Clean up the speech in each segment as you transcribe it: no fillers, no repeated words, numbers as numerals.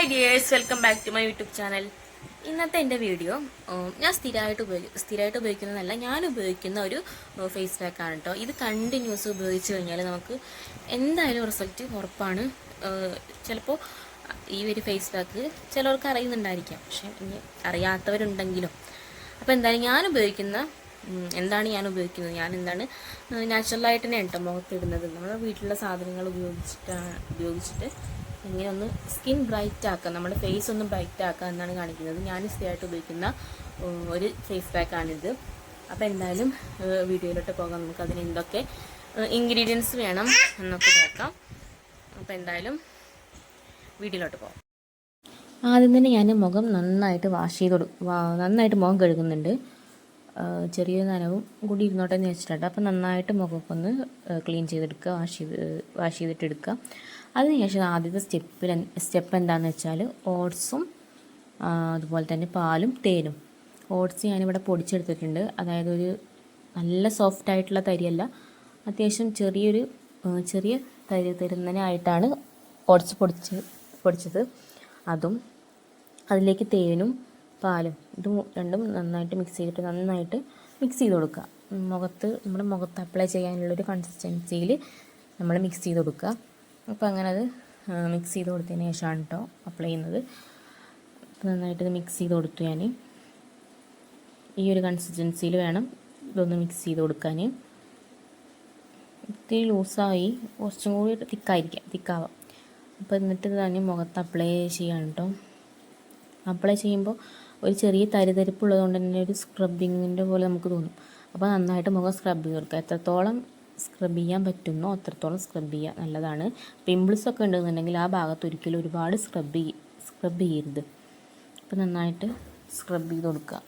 Hi dears, welcome back to my YouTube channel. ഇന്നത്തെ എൻ്റെ video ഞാൻ സ്ഥിരമായിട്ട് ഉപയോഗിക്കുന്നതല്ല, ഞാൻ ഉപയോഗിക്കുന്ന ഒരു ഫേസ് പാക്കാണ് കേട്ടോ. ഇത് കണ്ടിന്യൂസ് ഉപയോഗിച്ച് കഴിഞ്ഞാൽ നമുക്ക് എന്തായാലും റിസൾട്ട് ഉറപ്പാണ്. ചിലപ്പോൾ ഈ ഒരു ഫേസ് പാക്ക് ചിലർക്ക് അറിയുന്നുണ്ടായിരിക്കാം, പക്ഷെ ഇനി അറിയാത്തവരുണ്ടെങ്കിലും. അപ്പോൾ എന്തായാലും ഞാൻ ഉപയോഗിക്കുന്നത് ഞാൻ എന്താണ് നാച്ചുറലായിട്ട് തന്നെ കേട്ടോ മുഖത്തിടുന്നത്. നമ്മുടെ വീട്ടിലുള്ള സാധനങ്ങൾ ഉപയോഗിച്ചിട്ട് ഇങ്ങനെ ഒന്ന് സ്കിൻ ബ്രൈറ്റ് ആക്കുക, നമ്മുടെ ഫേസ് ഒന്ന് ബ്രൈറ്റ് ആക്കുക എന്നാണ് കാണിക്കുന്നത്. ഞാൻ സ്ഥിരമായിട്ട് ഉപയോഗിക്കുന്ന ഒരു ഫേസ് പാക്കാണിത്. അപ്പോൾ എന്തായാലും വീഡിയോയിലോട്ട് പോകാം. നമുക്ക് അതിന് എന്തൊക്കെ ഇൻഗ്രീഡിയൻസ് വേണം എന്നൊക്കെ നോക്കാം. അപ്പോൾ എന്തായാലും വീഡിയോയിലോട്ട് പോകാം. ആദ്യം തന്നെ ഞാൻ മുഖം നന്നായിട്ട് നന്നായിട്ട് മുഖം കഴുകുന്നുണ്ട്. ചെറിയ നനവും കൂടി ഇരുന്നോട്ടെ എന്ന് വെച്ചിട്ടുണ്ട്. അപ്പോൾ നന്നായിട്ട് മുഖമൊക്കെ ഒന്ന് ക്ലീൻ ചെയ്തെടുക്കുക, വാഷ് ചെയ്തിട്ട് എടുക്കുക. അതിനുശേഷം ആദ്യത്തെ സ്റ്റെപ്പ് എന്താണെന്ന് വെച്ചാൽ ഓട്സും അതുപോലെ തന്നെ പാലും തേനും. ഓട്സ് ഞാനിവിടെ പൊടിച്ചെടുത്തിട്ടുണ്ട്. അതായത് ഒരു നല്ല സോഫ്റ്റ് ആയിട്ടുള്ള തരിയല്ല, അത്യാവശ്യം ചെറിയ തരി തരുന്നതിനായിട്ടാണ് ഓട്സ് പൊടിച്ചത്. അതും അതിലേക്ക് തേനും പാലും ഇതും രണ്ടും നന്നായിട്ട് മിക്സ് ചെയ്ത് കൊടുക്കുക. നമ്മുടെ മുഖത്ത് അപ്ലൈ ചെയ്യാനുള്ളൊരു കൺസിസ്റ്റൻസിയിൽ നമ്മൾ മിക്സ് ചെയ്ത് കൊടുക്കുക. അപ്പോൾ അങ്ങനെ അത് മിക്സ് ചെയ്ത് കൊടുത്തതിന് ശേഷമാണ് കേട്ടോ അപ്ലൈ ചെയ്യുന്നത്. നന്നായിട്ട് മിക്സ് ചെയ്ത് കൊടുത്തു. ഞാൻ ഈ ഒരു കൺസിസ്റ്റൻസിയിൽ വേണം ഇതൊന്ന് മിക്സ് ചെയ്ത് കൊടുക്കാൻ. ഇത്തിരി ലൂസായി കുറച്ചും കൂടി തിക്കാവാം. അപ്പോൾ എന്നിട്ട് തന്നെ മുഖത്ത് അപ്ലൈ ചെയ്യാൻ കേട്ടോ. അപ്ലൈ ചെയ്യുമ്പോൾ ഒരു ചെറിയ തരിതരിപ്പുള്ളതുകൊണ്ട് തന്നെ ഒരു സ്ക്രബിങ്ങിൻ്റെ പോലെ നമുക്ക് തോന്നും. അപ്പോൾ നന്നായിട്ട് മുഖം സ്ക്രബ് ചെയ്ത് കൊടുക്കുക. എത്രത്തോളം സ്ക്രബ് ചെയ്യാൻ പറ്റുന്നോ അത്രത്തോളം സ്ക്രബ് ചെയ്യുക, നല്ലതാണ്. പിമ്പിൾസൊക്കെ ഉണ്ടെന്നുണ്ടെങ്കിൽ ആ ഭാഗത്ത് ഒരിക്കലും ഒരുപാട് സ്ക്രബ് ചെയ്യരുത്. അപ്പോൾ നന്നായിട്ട് സ്ക്രബ് ചെയ്ത് കൊടുക്കുക.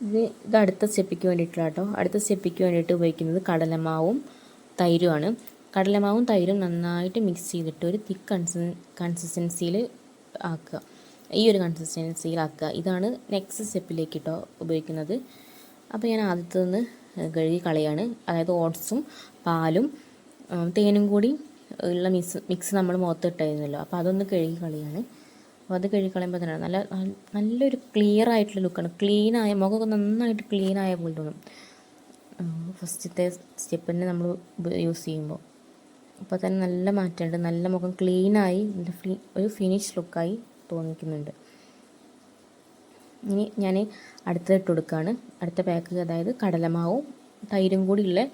ഇത് അടുത്ത സ്റ്റെപ്പിക്ക് വേണ്ടിയിട്ടുള്ള കേട്ടോ. അടുത്ത സ്റ്റെപ്പിക്ക് വേണ്ടിയിട്ട് ഉപയോഗിക്കുന്നത് കടലമാവും തൈരുമാണ്. കടലമാവും തൈരും നന്നായിട്ട് മിക്സ് ചെയ്തിട്ട് ഒരു തിക്ക് കൺസിസ്റ്റൻസിയിൽ ആക്കുക. ഈ ഒരു കൺസിസ്റ്റൻസിയിലാക്കുക. ഇതാണ് നെക്സ്റ്റ് സ്റ്റെപ്പിലേക്ക് കേട്ടോ ഉപയോഗിക്കുന്നത്. അപ്പോൾ ഞാൻ ആദ്യത്തെ കഴുകി കളയാണ്. അതായത് ഓട്സും പാലും തേനും കൂടി ഉള്ള മിക്സ് നമ്മൾ മുഖത്തിട്ടായിരുന്നല്ലോ, അപ്പോൾ അതൊന്ന് കഴുകി കളയാണ്. അപ്പോൾ അത് കഴുകി കളയുമ്പോൾ തന്നെ നല്ലൊരു ക്ലിയർ ആയിട്ടുള്ള ലുക്കാണ്. ക്ലീനായ മുഖമൊക്കെ നന്നായിട്ട് ക്ലീനായ പോലെ തോന്നും ഫസ്റ്റത്തെ സ്റ്റെപ്പിന് നമ്മൾ യൂസ് ചെയ്യുമ്പോൾ. അപ്പോൾ തന്നെ നല്ല മാറ്റമുണ്ട്. നല്ല മുഖം ക്ലീനായി ഒരു ഫിനിഷ് ലുക്കായി തോന്നിക്കുന്നുണ്ട്. ഇനി ഞാൻ അടുത്തത് ഇട്ട് കൊടുക്കുകയാണ്. അടുത്ത പാക്ക്, അതായത് കടലമാവും തൈരും കൂടിയുള്ള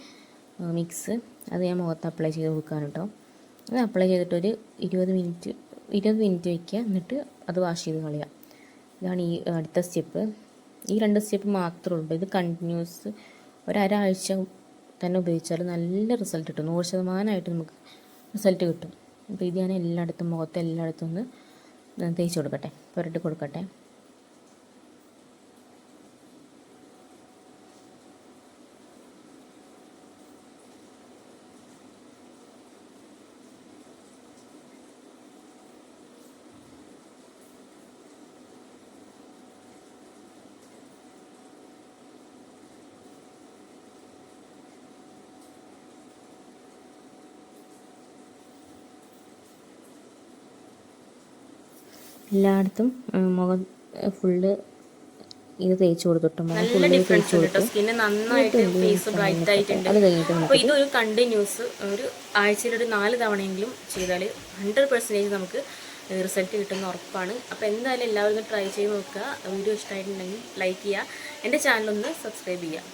മിക്സ്, അത് ഞാൻ മുഖത്ത് അപ്ലൈ ചെയ്ത് കൊടുക്കുകയാണ് കേട്ടോ. അത് അപ്ലൈ ചെയ്തിട്ടൊരു 20 മിനിറ്റ് വയ്ക്കുക. എന്നിട്ട് അത് വാഷ് ചെയ്ത് കളയുക. ഇതാണ് ഈ അടുത്ത സ്റ്റെപ്പ്. ഈ 2 സ്റ്റെപ്പ് മാത്രമേ ഉള്ളൂ. ഇത് കണ്ടിന്യൂസ് ഒരാഴ്ച തന്നെ ഉപയോഗിച്ചാൽ നല്ല റിസൾട്ട് കിട്ടും. 100% നമുക്ക് റിസൾട്ട് കിട്ടും. അപ്പോൾ ഇത് ഞാൻ മുഖത്ത് എല്ലായിടത്തും ഒന്ന് തേച്ച് കൊടുക്കട്ടെ, പുരട്ടി കൊടുക്കട്ടെ. എല്ലായിടത്തും മുഖം ഫുള്ള് ഇത് തേച്ച് കൊടുത്തിട്ട് സ്കിന്ന് നന്നായിട്ട് ഫേസ് ബ്രൈറ്റ് ആയിട്ടുണ്ട്. അപ്പോൾ ഇതൊരു കണ്ടിന്യൂസ് ഒരു ആഴ്ചയിൽ ഒരു 4 തവണയെങ്കിലും ചെയ്താൽ 100% നമുക്ക് റിസൾട്ട് കിട്ടുന്ന ഉറപ്പാണ്. അപ്പോൾ എന്തായാലും എല്ലാവരും ട്രൈ ചെയ്ത് നോക്കുക. വീഡിയോ ഇഷ്ടമായിട്ടുണ്ടെങ്കിൽ ലൈക്ക് ചെയ്യുക, എൻ്റെ ചാനലൊന്ന് സബ്സ്ക്രൈബ് ചെയ്യുക.